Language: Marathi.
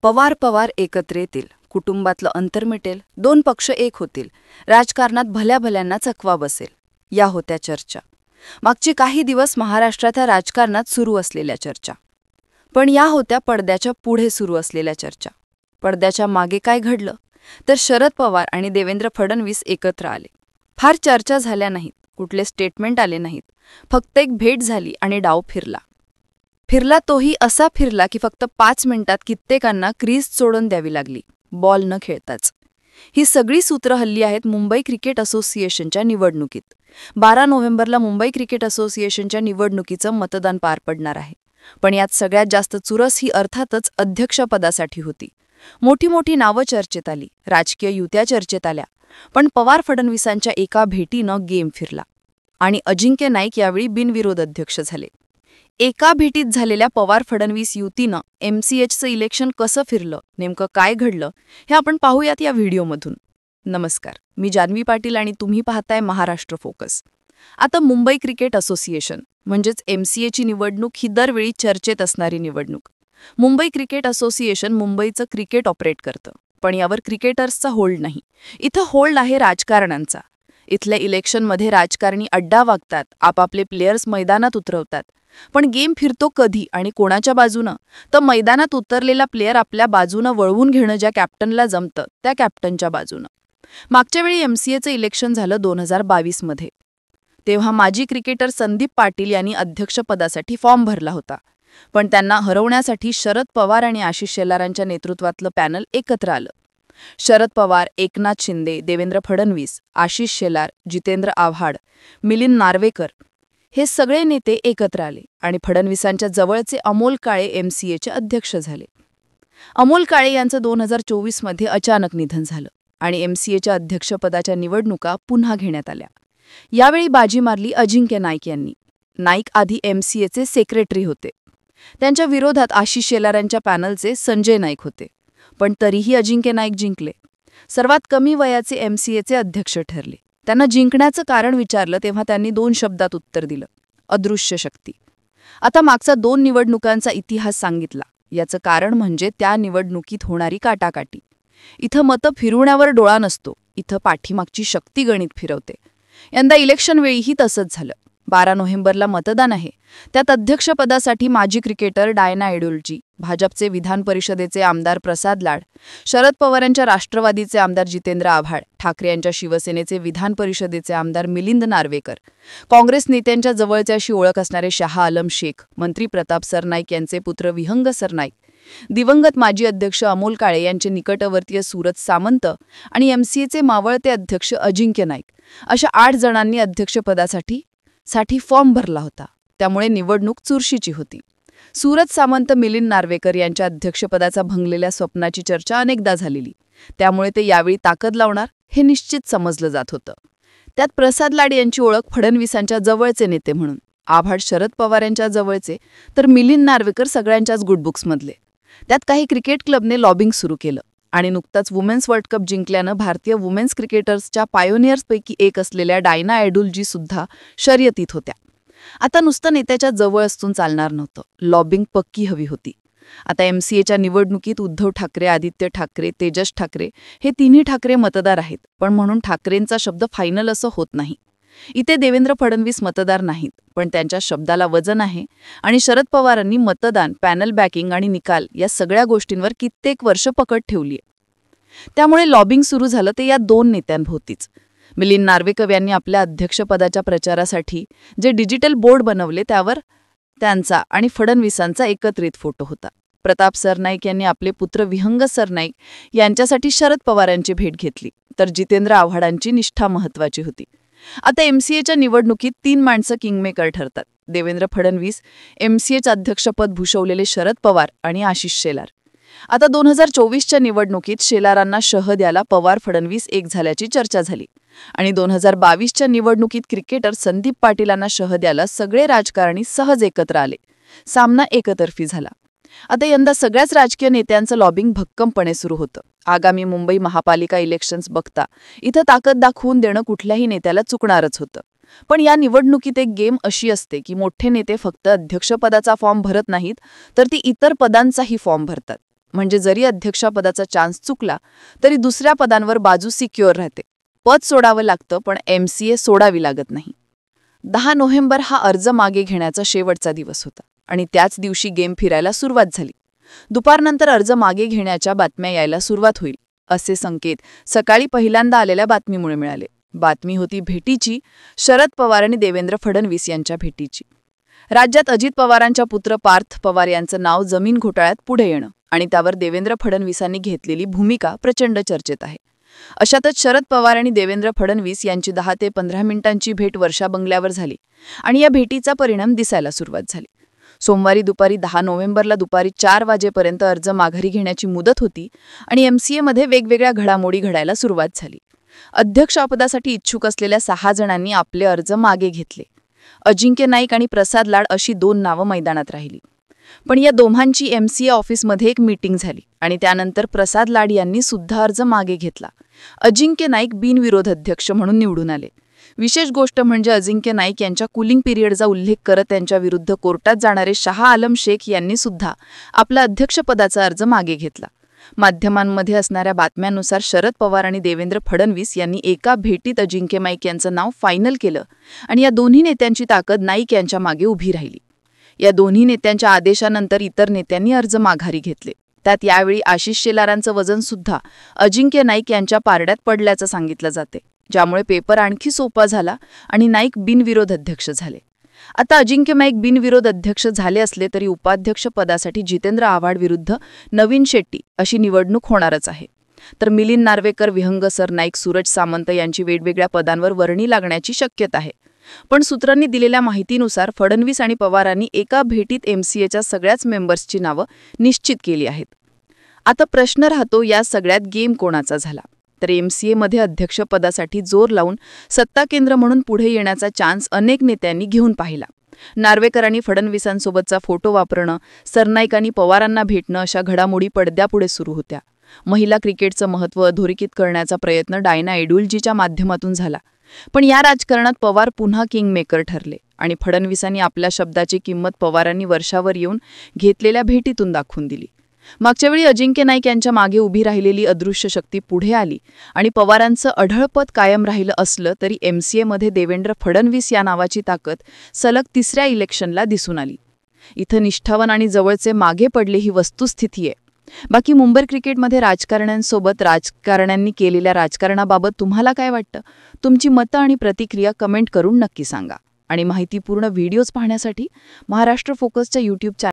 पवार पवार एकत्र येतील, कुटुंबातलं अंतर मिटेल, दोन पक्ष एक होतील, राजकारणात भल्या भल्यांना चकवा बसेल, या होत्या चर्चा. मागचे काही दिवस महाराष्ट्राच्या राजकारणात सुरू असलेल्या चर्चा. पण या होत्या पडद्याच्या पुढे सुरू असलेल्या चर्चा. पडद्याच्या मागे काय घडलं तर शरद पवार आणि देवेंद्र फडणवीस एकत्र आले. फार चर्चा झाल्या नाहीत, कुठले स्टेटमेंट आले नाहीत, फक्त एक भेट झाली आणि डाव फिरला तोही असा फिरला की फक्त 5 मिनिटात कित्येकांना क्रीज सोडून द्यावी लागली, बॉल न खेळताच. ही सगळी सूत्र हल्ली आहेत मुंबई क्रिकेट असोसिएशनच्या निवडणुकीत. 12 नोव्हेंबरला मुंबई क्रिकेट असोसिएशनच्या निवडणुकीचं मतदान पार पडणार आहे. पण यात सगळ्यात जास्त चुरस ही अर्थातच अध्यक्षपदासाठी होती. मोठी मोठी नावं चर्चेत आली, राजकीय युत्या चर्चेत आल्या. पण पवार फडणवीसांच्या एका भेटीनं गेम फिरला आणि अजिंक्य नाईक यावेळी बिनविरोध अध्यक्ष झाले. एका भेटीत झालेल्या पवार फडणवीस युतीनं MCHचं इलेक्शन कसं फिरलं, नेमकं काय घडलं, हे आपण पाहूयात या व्हिडिओमधून. नमस्कार, मी जान्हवी पाटील आणि तुम्ही पाहताय महाराष्ट्र फोकस. आता मुंबई क्रिकेट असोसिएशन म्हणजेच MCAची निवडणूक ही दरवेळी चर्चेत असणारी निवडणूक. मुंबई क्रिकेट असोसिएशन मुंबईचं क्रिकेट ऑपरेट करतं, पण यावर क्रिकेटर्सचा होल्ड नाही. इथं होल्ड आहे राजकारण्यांचा. इथल्या इलेक्शनमध्ये राजकारणी अड्डा वागतात, आपापले प्लेयर्स मैदानात उतरवतात. पण गेम फिरतो कधी आणि कोणाच्या बाजूनं, तर मैदानात उतरलेला प्लेयर आपल्या बाजूनं वळवून घेणं ज्या कॅप्टनला जमतं त्या कॅप्टनच्या बाजूनं. मागच्या वेळी MCAचं इलेक्शन झालं 2022 मध्ये. तेव्हा माजी क्रिकेटर संदीप पाटील यांनी अध्यक्षपदासाठी फॉर्म भरला होता. पण त्यांना हरवण्यासाठी शरद पवार आणि आशिष शेलारांच्या नेतृत्वातलं पॅनल एकत्र आलं. शरद पवार, एकनाथ शिंदे, देवेंद्र फडणवीस, आशिष शेलार, जितेंद्र आव्हाड, मिलिंद नार्वेकर हे सगळे नेते एकत्र आले आणि फडणवीसांच्या जवळचे अमोल काळे MCAचे अध्यक्ष झाले. अमोल काळे यांचं 2024 मध्ये अचानक निधन झालं आणि MCAच्या अध्यक्षपदाच्या निवडणुका पुन्हा घेण्यात आल्या. यावेळी बाजी मारली अजिंक्य नाईक यांनी. नाईक आधी MCAचे सेक्रेटरी होते. त्यांच्या विरोधात आशिष शेलारांच्या पॅनलचे संजय नाईक होते. पण तरीही अजिंक्य नाईक जिंकले. सर्वात कमी वयाचे MCAचे अध्यक्ष ठरले. त्यांना जिंकण्याचं कारण विचारलं तेव्हा त्यांनी 2 शब्दात उत्तर दिलं: अदृश्य शक्ती. आता मागचा 2 निवडणुकांचा इतिहास सांगितला. याचं कारण म्हणजे त्या निवडणुकीत होणारी काटाकाटी. इथं मतं फिरवण्यावर डोळा नसतो, इथं पाठीमागची शक्ती गणित फिरवते. यंदा इलेक्शनवेळीही तसंच झालं. 12 नोव्हेंबरला मतदान आहे. त्यात अध्यक्षपदासाठी माजी क्रिकेटर डायना एडुल्जी, भाजपचे विधान परिषदेचे आमदार प्रसाद लाड, शरद पवारांच्या राष्ट्रवादीचे आमदार जितेंद्र आव्हाड, ठाकरे यांच्या शिवसेनेचे विधान परिषदेचे आमदार मिलिंद नार्वेकर, काँग्रेस नेत्यांच्या जवळचे अशी ओळख असणारे शाह आलम शेख, मंत्री प्रताप सरनाईक यांचे पुत्र विहंग सरनाईक, दिवंगत माजी अध्यक्ष अमोल काळे यांचे निकटवर्तीय सूरज सामंत आणि MCAचे मावळते अध्यक्ष अजिंक्य नाईक, अशा 8 जणांनी अध्यक्षपदासाठी फॉर्म भरला होता. त्यामुळे निवडणूक चुरशीची होती. सूरज सामंत, मिलिंद नार्वेकर यांच्या अध्यक्षपदाचा भंगलेल्या स्वप्नाची चर्चा अनेकदा झालेली. त्यामुळे ते यावेळी ताकद लावणार हे निश्चित समजलं जात होतं. त्यात प्रसाद लाड यांची ओळख फडणवीसांच्या जवळचे नेते म्हणून, आव्हाड शरद पवार यांच्या जवळचे, तर मिलिंद नार्वेकर सगळ्यांच्याच गुडबुक्समधले. त्यात काही क्रिकेट क्लबने लॉबिंग सुरू केलं आणि नुकताच वुमेन्स वर्ल्ड कप जिंकल्यानं भारतीय वुमेन्स क्रिकेटर्सच्या पायोनियर्सपैकी एक असलेल्या डायना एडुल्जी सुद्धा शर्यतीत होत्या. आता नुसतं नेत्याच्या जवळ असून चालणार नव्हतं, लॉबिंग पक्की हवी होती. आता MCAच्या निवडणुकीत उद्धव ठाकरे, आदित्य ठाकरे, तेजस ठाकरे हे तिन्ही ठाकरे मतदार आहेत. पण म्हणून ठाकरेंचा शब्द फायनल असं होत नाही. इथे देवेंद्र फडणवीस मतदार नाहीत, पण त्यांच्या शब्दाला वजन आहे. आणि शरद पवारांनी मतदान, पॅनल बॅकिंग आणि निकाल या सगळ्या गोष्टींवर कित्येक वर्ष पकड ठेवलीय. त्यामुळे लॉबिंग सुरू झालं ते या 2 नेत्यांभोवतीच. मिलिंद नार्वेकर यांनी आपल्या अध्यक्षपदाच्या प्रचारासाठी जे डिजिटल बोर्ड बनवले त्यावर त्यांचा आणि फडणवीसांचा एकत्रित फोटो होता. प्रताप सरनाईक यांनी आपले पुत्र विहंग सरनाईक यांच्यासाठी शरद पवारांची भेट घेतली, तर जितेंद्र आव्हाडांची निष्ठा महत्वाची होती. आता MCAच्या निवडणुकीत 3 माणसं किंगमेकर ठरतात: देवेंद्र फडणवीस, MCAचं अध्यक्षपद भूषवलेले शरद पवार आणि आशिष शेलार. आता 2024च्या निवडणुकीत शेलारांना शह द्यायला पवार फडणवीस एक झाल्याची चर्चा झाली आणि 2022च्या निवडणुकीत क्रिकेटर संदीप पाटीलांना शह द्यायला सगळे राजकारणी सहज एकत्र आले. सामना एकतर्फी झाला. आता यंदा सगळ्याच राजकीय नेत्यांचं लॉबिंग भक्कमपणे सुरू होतं. आगामी मुंबई महापालिका इलेक्शन्स बघता इथं ताकद दाखवून देणं कुठल्याही नेत्याला चुकणारच होतं. पण या निवडणुकीत एक गेम अशी असते की मोठे नेते फक्त अध्यक्षपदाचा फॉर्म भरत नाहीत, तर ती इतर पदांचाही फॉर्म भरतात. म्हणजे जरी अध्यक्षपदाचा चान्स चुकला तरी दुसऱ्या पदांवर बाजू सिक्युअर राहते. पद सोडावं लागतं पण MCA सोडावी लागत नाही. 10 नोव्हेंबर हा अर्ज मागे घेण्याचा शेवटचा दिवस होता आणि त्याच दिवशी गेम फिरायला सुरुवात झाली. दुपारनंतर अर्ज मागे घेण्याच्या बातम्या यायला सुरुवात होईल असे संकेत सकाळी पहिल्यांदा आलेल्या बातमीमुळे मिळाले. बातमी होती भेटीची, शरद पवार आणि देवेंद्र फडणवीस यांच्या भेटीची. राज्यात अजित पवारांच्या पुत्र पार्थ पवार यांचं नाव जमीन घोटाळ्यात पुढे येणं आणि त्यावर देवेंद्र फडणवीसांनी घेतलेली भूमिका प्रचंड चर्चेत आहे. अशातच शरद पवार आणि देवेंद्र फडणवीस यांची 10 ते 15 मिनिटांची भेट वर्षा बंगल्यावर झाली आणि या भेटीचा परिणाम दिसायला सुरुवात झाली. सोमवारी दुपारी 10 नोव्हेंबरला दुपारी 4 वाजेपर्यंत अर्ज माघारी घेण्याची मुदत होती आणि MCAमध्ये वेगवेगळ्या घडामोडी घडायला सुरुवात झाली. अध्यक्षपदासाठी इच्छुक असलेल्या 6 जणांनी आपले अर्ज मागे घेतले. अजिंक्य नाईक आणि प्रसाद लाड अशी 2 नावं मैदानात राहिली. पण या दोघांची MCA ऑफिसमध्ये एक मीटिंग झाली आणि त्यानंतर प्रसाद लाड यांनी सुद्धा अर्ज मागे घेतला. अजिंक्य नाईक बिनविरोध अध्यक्ष म्हणून निवडून आले. विशेष गोष्ट म्हणजे अजिंक्य नाईक यांच्या कूलिंग पिरियडचा उल्लेख करत त्यांच्या विरुद्ध कोर्टात जाणारे शाह आलम शेख यांनी सुद्धा आपला अध्यक्षपदाचा अर्ज मागे घेतला. माध्यमांमध्ये असणाऱ्या बातम्यांनुसार शरद पवार आणि देवेंद्र फडणवीस यांनी एका भेटीत अजिंक्य नाईक यांचं नाव फायनल केलं आणि या दोन्ही नेत्यांची ताकद नाईक यांच्या मागे उभी राहिली. या दोन्ही नेत्यांच्या आदेशानंतर इतर नेत्यांनी अर्ज माघारी घेतले. त्यात यावेळी आशिष शेलारांचं वजन सुद्धा अजिंक्य नाईक यांच्या पारड्यात पडल्याचं सांगितलं जाते, ज्यामुळे पेपर आणखी सोपा झाला आणि नाईक बिनविरोध अध्यक्ष झाले. आता अजिंक्य नाईक बिनविरोध अध्यक्ष झाले असले तरी उपाध्यक्ष पदासाठी जितेंद्र आव्हाड विरुद्ध नवीन शेट्टी अशी निवडणूक होणारच आहे. तर मिलिंद नार्वेकर, विहंग सरनाईक, सूरज सामंत यांची वेगवेगळ्या पदांवर वर्णी लागण्याची शक्यता आहे. पण सूत्रांनी दिलेल्या माहितीनुसार फडणवीस आणि पवारांनी एका भेटीत MCAच्या सगळ्याच मेंबर्सची नावं निश्चित केली आहेत. आता प्रश्न राहतो, या सगळ्यात गेम कोणाचा झाला? तर MCAमध्ये अध्यक्षपदासाठी जोर लावून सत्ता केंद्र म्हणून पुढे येण्याचा चान्स अनेक नेत्यांनी घेऊन पाहिला. नार्वेकरांनी फडणवीसांसोबतचा फोटो वापरणं, सरनाईकांनी पवारांना भेटणं अशा घडामोडी पडद्यापुढे सुरू होत्या. महिला क्रिकेटचं महत्त्व अधोरेखित करण्याचा प्रयत्न डायना एडुल्जीच्या माध्यमातून झाला. पण या राजकारणात पवार पुन्हा किंगमेकर ठरले आणि फडणवीसांनी आपल्या शब्दाची किंमत पवारांनी वर्षावर येऊन घेतलेल्या भेटीतून दाखवून दिली. मागच्या वेळी अजिंक्य नाईक यांच्या मागे उभी राहिलेली अदृश्य शक्ती पुढे आली आणि पवारांचं अढळपद कायम राहिलं असलं तरी MCAमध्ये देवेंद्र फडणवीस या नावाची ताकद सलग 3ऱ्या इलेक्शनला दिसून आली. इथं निष्ठावान आणि जवळचे मागे पडले ही वस्तुस्थिती आहे. बाकी मुंबई क्रिकेटमध्ये राजकारण्यांसोबत राजकारण्यांनी केलेल्या राजकारणाबाबत तुम्हाला काय वाटतं? तुमची मतं आणि प्रतिक्रिया कमेंट करून नक्की सांगा. आणि माहितीपूर्ण व्हिडिओज पाहण्यासाठी महाराष्ट्र फोकसच्या YouTube चॅनल